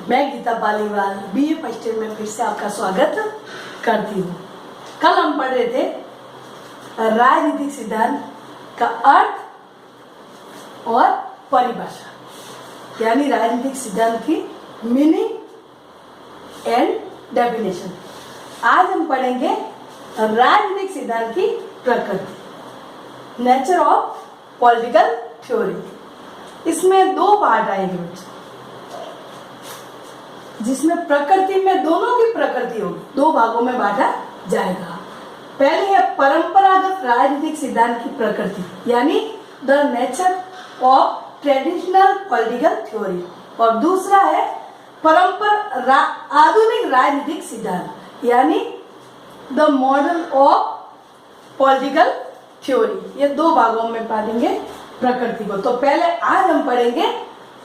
मैं Geeta Paliwal BA first year में फिर से आपका स्वागत करती हूँ। कल हम पढ़ रहे थे राजनीतिक सिद्धांत का अर्थ और परिभाषा, यानी राजनीतिक सिद्धांत की मीनिंग एंड डेफिनेशन। आज हम पढ़ेंगे राजनीतिक सिद्धांत की प्रकृति, नेचर ऑफ पॉलिटिकल थ्योरी। इसमें दो पार्ट आएंगे बच्चों, जिसमें प्रकृति में दोनों की प्रकृति होगी, दो भागों में बांटा जाएगा। पहले है परंपरागत राजनीतिक सिद्धांत की प्रकृति, यानी the nature of traditional political theory, और दूसरा है आधुनिक राजनीतिक सिद्धांत, यानी the model of political theory. ये दो भागों में पढ़ेंगे प्रकृति को। तो पहले आज हम पढ़ेंगे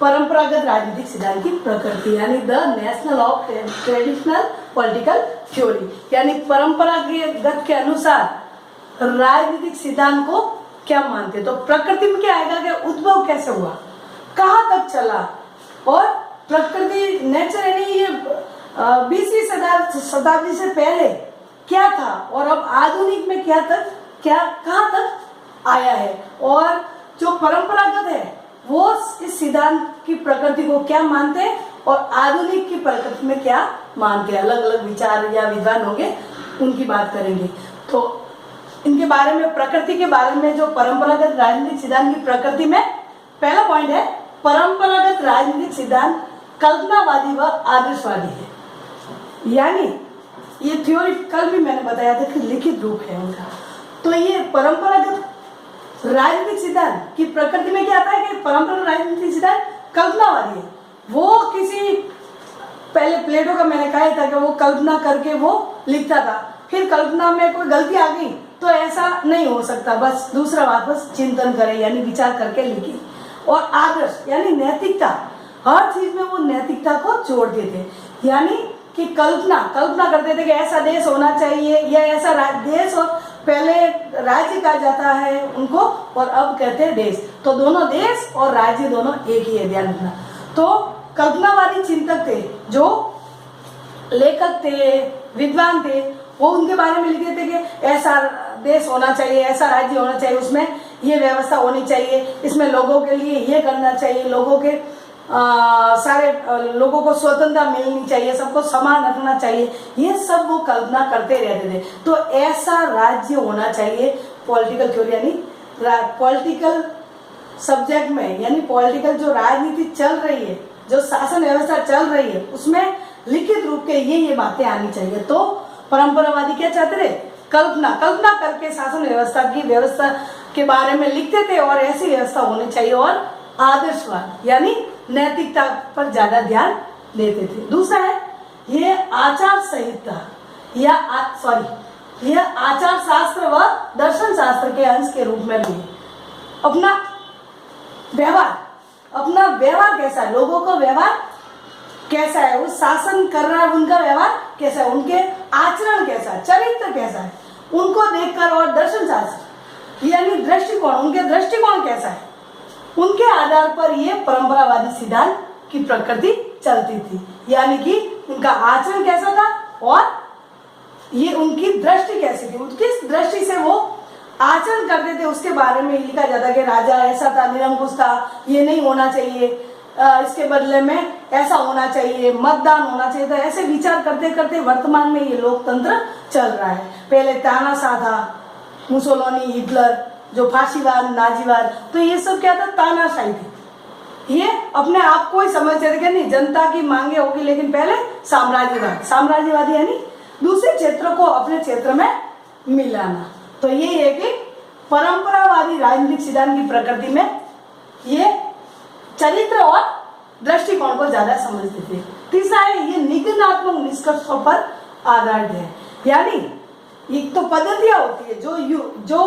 परंपरागत राजनीतिक सिद्धांत की प्रकृति, यानी the national of traditional political theory, यानी परंपरागत के अनुसार राजनीतिक सिद्धांत को क्या मानते। तो प्रकृति में क्या आएगा कि उद्भव कैसे हुआ, कहाँ तक चला, और प्रकृति नेचर यानी ये 20वीं शताब्दी से पहले क्या था और अब आधुनिक में कहाँ तक आया है, और जो परंपरागत है वो इस सिद्धांत की प्रकृति को क्या मानते हैं और आधुनिक की प्रकृति में क्या मानते हैं। अलग अलग विचार या विद्वान होंगे, उनकी बात करेंगे। तो इनके बारे में, प्रकृति के बारे में, जो परंपरागत राजनीतिक सिद्धांत की प्रकृति में पहला पॉइंट है, परंपरागत राजनीतिक सिद्धांत कल्पनावादी व आदर्शवादी है। यानी ये थ्योरी कल भी मैंने बताया था कि लिखित रूप है उनका। तो ये परंपरागत राजनीतिक सिद्धांत की प्रकृति में क्या आता है कि परंपरागत राजनीतिक सिद्धांत कल्पनावादी है। वो किसी, पहले प्लेटो का मैंने कहा था कि वो कल्पना करके वो लिखता था, फिर कल्पना में कोई गलती आ गई तो ऐसा नहीं हो सकता, बस दूसरा बात बस चिंतन करे, यानी विचार करके लिखे। और आदर्श यानी नैतिकता, हर चीज में वो नैतिकता को जोड़ते थे, यानी कि कल्पना करते थे कि ऐसा देश होना चाहिए या ऐसा देश, और पहले राज्य कहा जाता है उनको और अब कहते हैं देश। तो दोनों देश और राज्य दोनों एक ही है, ध्यान रखना। तो कल्पनावादी चिंतक थे, जो लेखक थे, विद्वान थे, वो उनके बारे में लिखते थे कि ऐसा देश होना चाहिए, ऐसा राज्य होना चाहिए, उसमें ये व्यवस्था होनी चाहिए, इसमें लोगों के लिए ये करना चाहिए, लोगों के सारे लोगों को स्वतंत्रता मिलनी चाहिए, सबको समान रखना चाहिए, ये सब वो कल्पना करते रहते थे। तो ऐसा राज्य होना चाहिए पॉलिटिकल थ्योरी, यानी पॉलिटिकल सब्जेक्ट में, यानी पॉलिटिकल जो राजनीति चल रही है, जो शासन व्यवस्था चल रही है, उसमें लिखित रूप के ये बातें आनी चाहिए। तो परंपरावादी क्या चाहते थे, कल्पना करके शासन व्यवस्था के बारे में लिखते थे और ऐसी व्यवस्था होनी चाहिए। और आदर्शवाद यानी नैतिकता पर ज्यादा ध्यान देते थे। दूसरा है ये आचार संहिता यह आचार शास्त्र व दर्शन शास्त्र के अंश के रूप में भी अपना व्यवहार कैसा है, लोगों का व्यवहार कैसा है, वो शासन कर रहा है उनका व्यवहार कैसा है, उनके आचरण कैसा है, चरित्र कैसा है, उनको देखकर, और दर्शन शास्त्र यानी दृष्टिकोण, उनके दृष्टिकोण कैसा है, उनके आधार पर ये परंपरावादी सिद्धांत की प्रकृति चलती थी। यानी कि उनका आचरण कैसा था और ये उनकी दृष्टि कैसी थी, किस दृष्टि से वो आचरण करते थे, उसके बारे में लिखा जाता कि राजा ऐसा था, निरंकुश था, ये नहीं होना चाहिए, इसके बदले में ऐसा होना चाहिए, मतदान होना चाहिए। तो ऐसे विचार करते करते वर्तमान में ये लोकतंत्र चल रहा है। पहले तानाशाह था, मुसोलिनी, हिटलर, जो फांसीवाद, नाजीवाद, तो ये सब क्या था, तानाशाही थी। ये अपने आप को ही समझते थे कि नहीं, जनता की मांगे होगी, लेकिन पहले साम्राज्यवादी यानी दूसरे क्षेत्रों को अपने क्षेत्र में मिलाना। तो ये है कि परंपरावादी राजनीतिक सिद्धांत की प्रकृति में ये चरित्र और दृष्टिकोण को ज्यादा समझते थे। तीसरा है ये निगमनात्मक निष्कर्षों पर आधारित है, यानी एक तो पद्धतियां होती है जो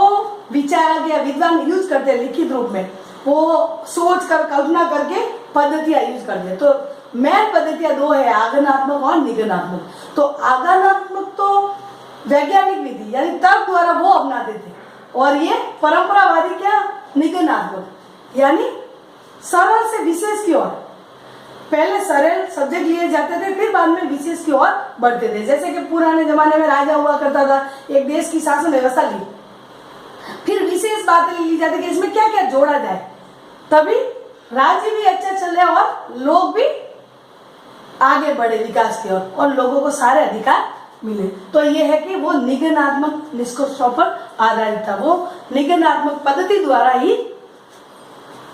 विचारक या विद्वान यूज करते हैं लिखित रूप में, वो सोच कर कल्पना करके पद्धतियां यूज करते हैं। तो मेन पद्धतियां दो है, आगमनात्मक और निगमनात्मक। तो आगमनात्मक तो वैज्ञानिक विधि यानी तर्क द्वारा वो अपनाते थे, और ये परंपरावादी क्या, निगमनात्मक यानी सरल से विशेष की ओर, पहले सरल सब्जेक्ट लिए जाते थे, फिर बाद में विशेष की ओर बढ़ते थे। जैसे कि पुराने जमाने में राजा हुआ करता था, एक देश की शासन व्यवस्था ली, फिर विशेष बातें ली जाती कि इसमें क्या क्या जोड़ा जाए, तभी राज्य भी अच्छा चले और लोग भी आगे बढ़े विकास की ओर और लोगों को सारे अधिकार मिले। तो ये है कि वो निगमनात्मक निष्कर्षों पर आधारित था, वो निगमनात्मक पद्धति द्वारा ही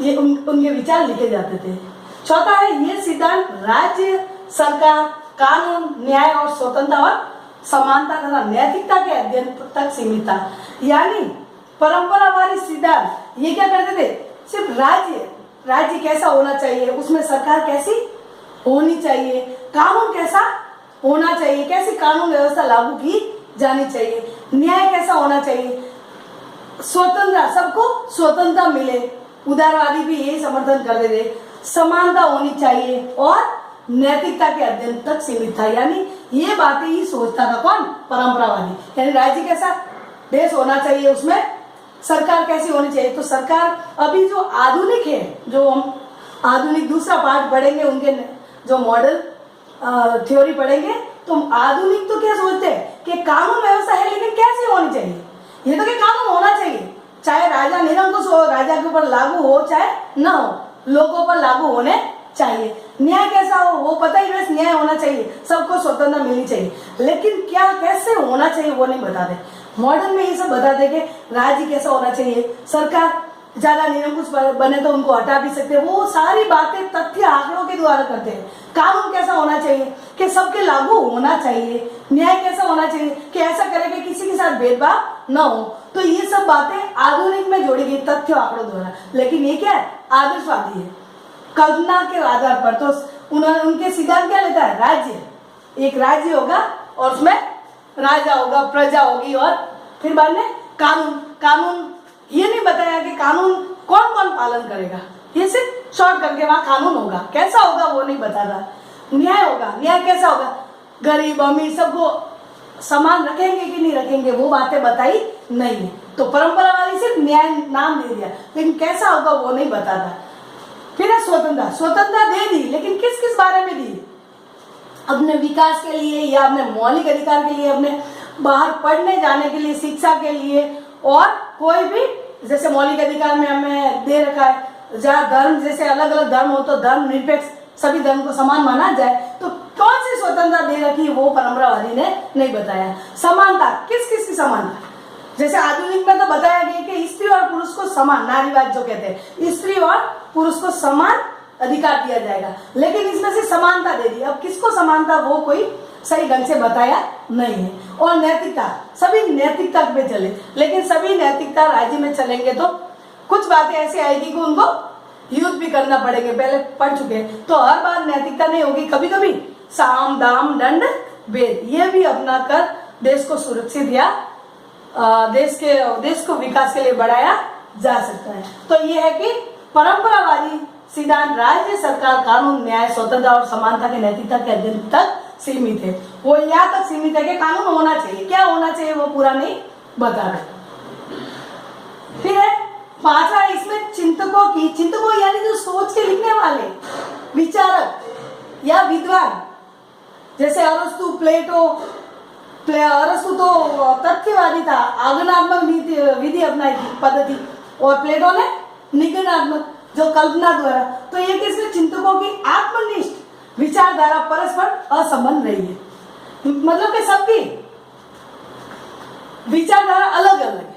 ये उनके विचार लिखे जाते थे। चौथा है, ये सिद्धांत राज्य सरकार कानून न्याय और स्वतंत्रता और समानता तथा नैतिकता के अध्ययन तक सीमित था। यानी परंपरावादी सिद्धांत ये क्या करते थे, सिर्फ राज्य कैसा होना चाहिए, उसमें सरकार कैसी होनी चाहिए, कानून कैसा होना चाहिए, कैसी कानून व्यवस्था लागू की जानी चाहिए, न्याय कैसा होना चाहिए, स्वतंत्रता सबको स्वतंत्रता मिले, उदारवादी भी यही समर्थन करते थे, समानता होनी चाहिए और नैतिकता के अध्ययन तक सीमित था। यानी ये बातें ही सोचता था कौन, परंपरावादी। यानी राज्य कैसा देश होना चाहिए, उसमें सरकार कैसी होनी चाहिए। तो सरकार अभी जो आधुनिक है, जो हम आधुनिक दूसरा पार्ट पढ़ेंगे, उनके जो मॉडल थ्योरी पढ़ेंगे, तो आधुनिक तो क्या सोचते हैं कि कानून व्यवस्था है, लेकिन कैसे होनी चाहिए, ये तो कि कानून होना चाहिए, चाहे राजा निरंकुश हो, राजा के ऊपर लागू हो चाहे ना हो, लोगों पर लागू होने चाहिए। न्याय कैसा हो वो पता ही, बस न्याय होना चाहिए, सबको स्वतंत्रता मिलनी चाहिए, लेकिन क्या कैसे होना चाहिए वो नहीं बताते। मॉडर्न में ये सब बताते कि राज्य कैसा होना चाहिए, सरकार ज्यादा निरंकुश बने तो उनको हटा भी सकते हैं, वो सारी बातें तथ्य आंकड़ों के द्वारा करते हैं। कानून कैसा होना चाहिए कि सबके लागू होना चाहिए, न्याय कैसा होना चाहिए कि ऐसा करे कि किसी के साथ भेदभाव न हो। तो ये सब बातें आधुनिक में जोड़ी गई तथ्य आंकड़ों द्वारा, लेकिन ये क्या है, आदर्शवादी है, कल्पना के आधार पर। तो उनके सिद्धांत क्या लेता है, राज्य, एक राज्य होगा और उसमें राजा होगा, प्रजा होगी, और फिर बाद में कानून ये नहीं बताया कि कानून कौन कौन पालन करेगा, ये सिर्फ शॉर्ट करके वहां कानून होगा, कैसा होगा वो नहीं बताता। न्याय होगा, न्याय कैसा होगा, गरीब अमीर सबको समान रखेंगे कि नहीं रखेंगे, वो बातें बताई नहीं है। तो परंपरा वाली सिर्फ न्याय नाम दे दिया, लेकिन कैसा होगा वो नहीं बताता। फिर है स्वतंत्रता दे दी, लेकिन किस किस बारे में दी, अपने विकास के लिए या अपने मौलिक अधिकार के लिए, अपने बाहर पढ़ने जाने के लिए, शिक्षा के लिए, और कोई भी जैसे मौलिक अधिकार में हमें दे रखा है, जहाँ धर्म जैसे अलग अलग धर्म हो तो धर्म निरपेक्ष सभी धर्म को समान माना जाए, तो कौन सी स्वतंत्रता दे रखी वो परंपरावादी ने नहीं बताया। समानता, किस किस की समानता, जैसे आधुनिक में तो बताया गया कि स्त्री और पुरुष को समान, नारीवाद जो कहते हैं, स्त्री और पुरुष को समान अधिकार दिया जाएगा, लेकिन इसमें से समानता दे दी। अब किसको समानता वो कोई सही ढंग से बताया नहीं है। और नैतिकता, सभी नैतिकता पे चले, लेकिन सभी नैतिकता राज्य में चलेंगे तो कुछ बातें ऐसी आएगी कि उनको युद्ध भी करना पड़ेंगे, पहले पढ़ चुके हैं। तो हर बार नैतिकता नहीं होगी, कभी कभी साम दाम दंड भेद ये भी अपना कर देश को सुरक्षित या देश को विकास के लिए बढ़ाया जा सकता है। तो ये है कि परंपरावादी सिद्धांत राज्य सरकार कानून न्याय स्वतंत्रता और समानता के नैतिकता के अध्ययन तक सीमित है। वो यहाँ तक सीमित है कि कानून होना चाहिए, क्या होना चाहिए वो पूरा नहीं बता रहे। फिर है पांचवा, इसमें चिंतकों यानी जो सोच के लिखने वाले विचारक या विद्वान, जैसे अरस्तु प्लेटो, अरस्तु तो तथ्यवादी था, आगमनात्मक विधि अपनाई थी पद्धति, और प्लेटो ने निगमनात्मक जो कल्पना द्वारा। तो ये किसमें चिंतकों की आत्मनिष्ठ विचारधारा परस्पर असंबंध रही है, मतलब कि सबकी विचारधारा अलग अलग है,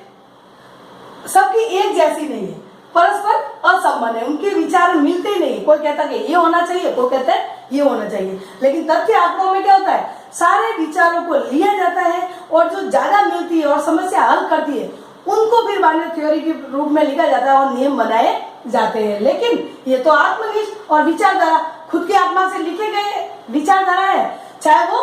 सबकी एक जैसी नहीं है, परस्पर असंबंध है, उनके विचार मिलते ही नहीं। कोई कहता है कि ये होना चाहिए, कोई कहता है ये होना चाहिए। लेकिन तथ्य आंकड़ों में क्या होता है, सारे विचारों को लिया जाता है और जो ज्यादा मिलती है और समस्या हल करती है उनको फिर बाद में थ्योरी के रूप में लिखा जाता है और नियम बनाए जाते हैं। लेकिन ये तो आत्मनिष्ठ और विचारधारा खुद की आत्मा से लिखे गए विचारधारा है, चाहे वो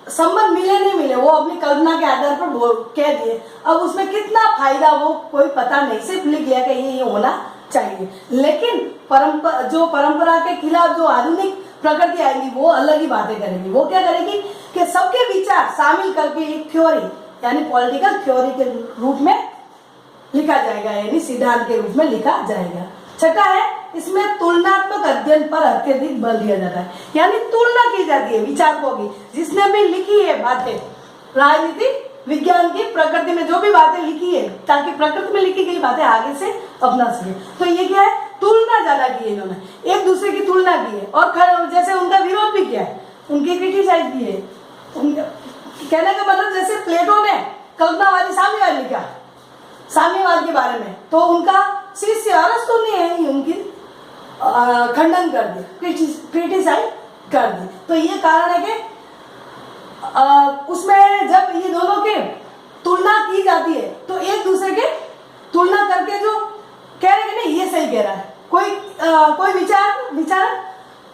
संबंध मिले नहीं मिले, वो अपनी कल्पना के आधार पर कह दिए। अब उसमें कितना फायदा वो कोई पता नहीं, सिर्फ लिख लिया कि ये होना चाहिए। लेकिन परंपरा के खिलाफ जो आधुनिक प्रकृति आएगी वो अलग ही बातें करेगी। वो क्या करेगी कि सबके विचार शामिल करके एक थ्योरी यानी पॉलिटिकल थ्योरी के रूप में लिखा जाएगा, यानी सिद्धांत के रूप में लिखा जाएगा। छठा है इसमें तुलनात्मक अध्ययन पर अत्यधिक बल दिया जाता है, यानी तुलना की जाती है विचारकों की, जिसने भी लिखी है बातें राजनीति विज्ञान की प्रकृति में जो भी बातें लिखी है, ताकि प्रकृति में लिखी गई बातें आगे से अपना सके। तो ये क्या है, तुलना ज्यादा की है इन्होंने, एक दूसरे की तुलना की है, और जैसे उनका विरोध भी किया है, उनकी क्रिटिसाइज की है। कहने का मतलब जैसे प्लेटो ने कल्पनावादी साम्यवाद लिखा साम्यवाद के बारे में, तो उनका शिष्य अरस्तु ने है उनकी खंडन कर दिया, क्रिटिसाइज कर दी। तो ये कारण है कि उसमें जब ये दोनों के तुलना की जाती है तो एक दूसरे के तुलना करके जो कह रहे हैं नहीं ये सही कह रहा है, कोई विचार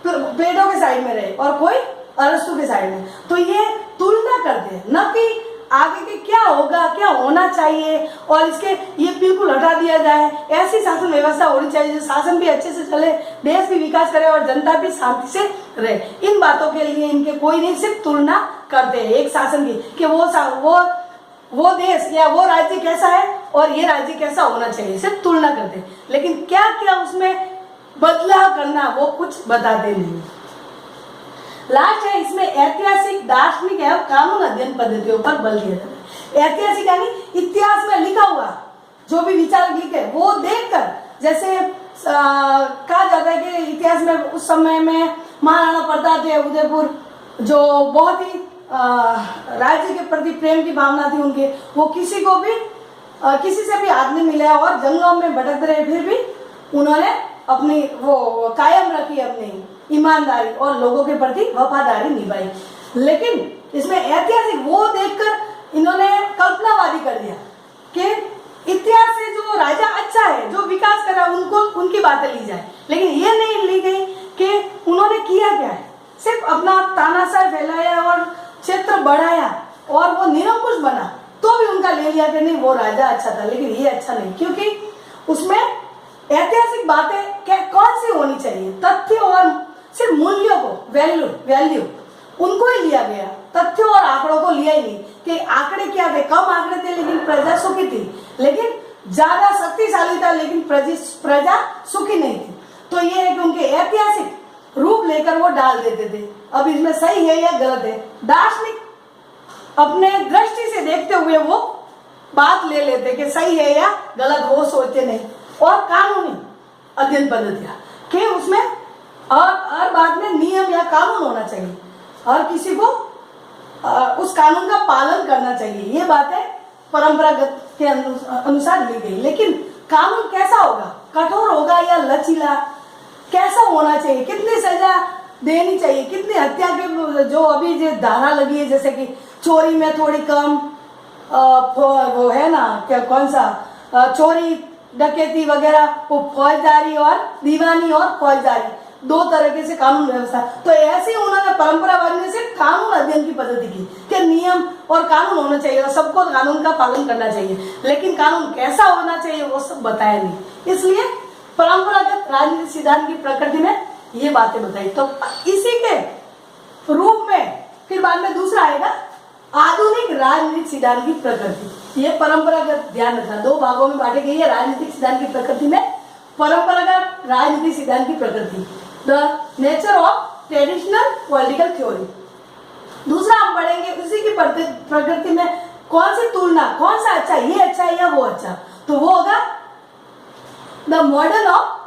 प्लेटो के साइड में रहे और कोई अरस्तु के साइड में, तो ये तुलना करते हैं, न कि आगे के क्या होगा, क्या होना चाहिए और इसके ये बिल्कुल हटा दिया जाए। ऐसी शासन व्यवस्था होनी चाहिए जो शासन भी अच्छे से चले, देश भी विकास करे और जनता भी शांति से रहे। इन बातों के लिए इनके कोई नहीं, सिर्फ तुलना करते हैं एक शासन की कि वो देश या वो राज्य कैसा है और ये राज्य कैसा होना चाहिए, सिर्फ तुलना करते हैं। लेकिन क्या क्या उसमें बदलाव करना वो कुछ बताते नहीं। लास्ट है, इसमें ऐतिहासिक, दार्शनिक एवं कानून अध्ययन पद्धतियों पर बल दिया जाता है। ऐतिहासिक यानी इतिहास में लिखा हुआ जो भी विचारक लिखे वो देखकर, जैसे कहा जाता है कि इतिहास में उस समय में महाराणा प्रताप थे उदयपुर, जो बहुत ही राज्य के प्रति प्रेम की भावना थी उनके, वो किसी से भी हाथ नहीं मिला और जंगलों में भटकते रहे, फिर भी उन्होंने अपनी वो कायम रखी अपनी ईमानदारी और लोगों के प्रति वफादारी निभाई। लेकिन इसमें ऐतिहासिक वो देखकर इन्होंने कल्पनावादी कर दिया कि इतिहास से जो राजा अच्छा है, जो विकास करा, उनकी बातें ली जाए। लेकिन ये नहीं ली गई कि उन्होंने किया क्या है, सिर्फ अपना तानाशाह फैलाया और क्षेत्र बढ़ाया और वो निरंकुश बना, तो भी उनका ले लिया कि नहीं वो राजा अच्छा था, लेकिन ये अच्छा नहीं, क्योंकि उसमें ऐतिहासिक बातें कौन सी होनी चाहिए, तथ्य और सिर्फ मूल्यों को, वैल्यू उनको ही लिया गया, तथ्यों और आंकड़ों को लिया ही नहीं। कि आंकड़े क्या थे, कम आंकड़े थे लेकिन प्रजा सुखी थी, लेकिन ज्यादा शक्तिशाली था लेकिन प्रजा सुखी नहीं थी। तो ये है कि उनके ऐतिहासिक रूप लेकर वो डाल देते थे। अब इसमें सही है या गलत है, दार्शनिक अपने दृष्टि से देखते हुए वो बात ले लेते कि सही है या गलत, वो सोचते नहीं। और कानूनी अध्ययन पद्धतियां कि उसमें हर बात में नियम या कानून होना चाहिए और किसी को उस कानून का पालन करना चाहिए, ये बातें परंपरागत के अनुसार ली गई। लेकिन कानून कैसा होगा, कठोर होगा या लचीला, कैसा होना चाहिए, कितनी सजा देनी चाहिए, कितनी हत्या के जो अभी जो धारा लगी है, जैसे कि चोरी में थोड़ी कम, वो है ना क्या, कौन सा चोरी डकैती वगैरह, वो फौजदारी और दीवानी और फौजदारी, दो तरीके से कानून व्यवस्था। तो ऐसे उन्होंने परंपरावाद में से कानून अध्ययन की पद्धति की कि नियम और कानून होना चाहिए और सबको कानून का पालन करना चाहिए, लेकिन कानून कैसा होना चाहिए वो सब बताया नहीं। इसलिए परंपरागत राजनीतिक सिद्धांत की प्रकृति में ये बातें बताई। तो इसी के रूप में फिर बाद में दूसरा आएगा आधुनिक राजनीतिक सिद्धांत की प्रकृति। ये परंपरागत, ध्यान रखना, दो भागों में बांटी गई है राजनीतिक सिद्धांत की प्रकृति में। परंपरागत राजनीतिक सिद्धांत की प्रकृति, the nature of traditional political theory. दूसरा हम पढ़ेंगे उसी की प्रकृति में कौन सी तुलना, कौन सा अच्छा, ये अच्छा है या वो अच्छा, तो वो होगा the model of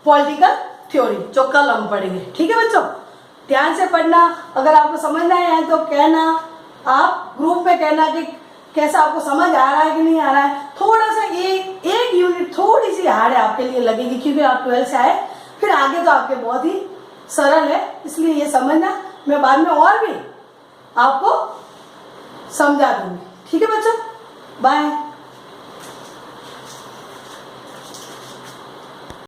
political theory, जो कल हम पढ़ेंगे। ठीक है बच्चों, ध्यान से पढ़ना। अगर आपको समझना है तो कहना, आप ग्रुप में कहना कि कैसा आपको समझ आ रहा है कि नहीं आ रहा है। थोड़ा सा एक यूनिट थोड़ी सी हार्ड है आपके लिए लगेगी, क्योंकि आप 12 से आए, फिर आगे तो आपके बहुत ही सरल है, इसलिए ये समझना। मैं बाद में और भी आपको समझा दूंगी। ठीक है बच्चों, बाय।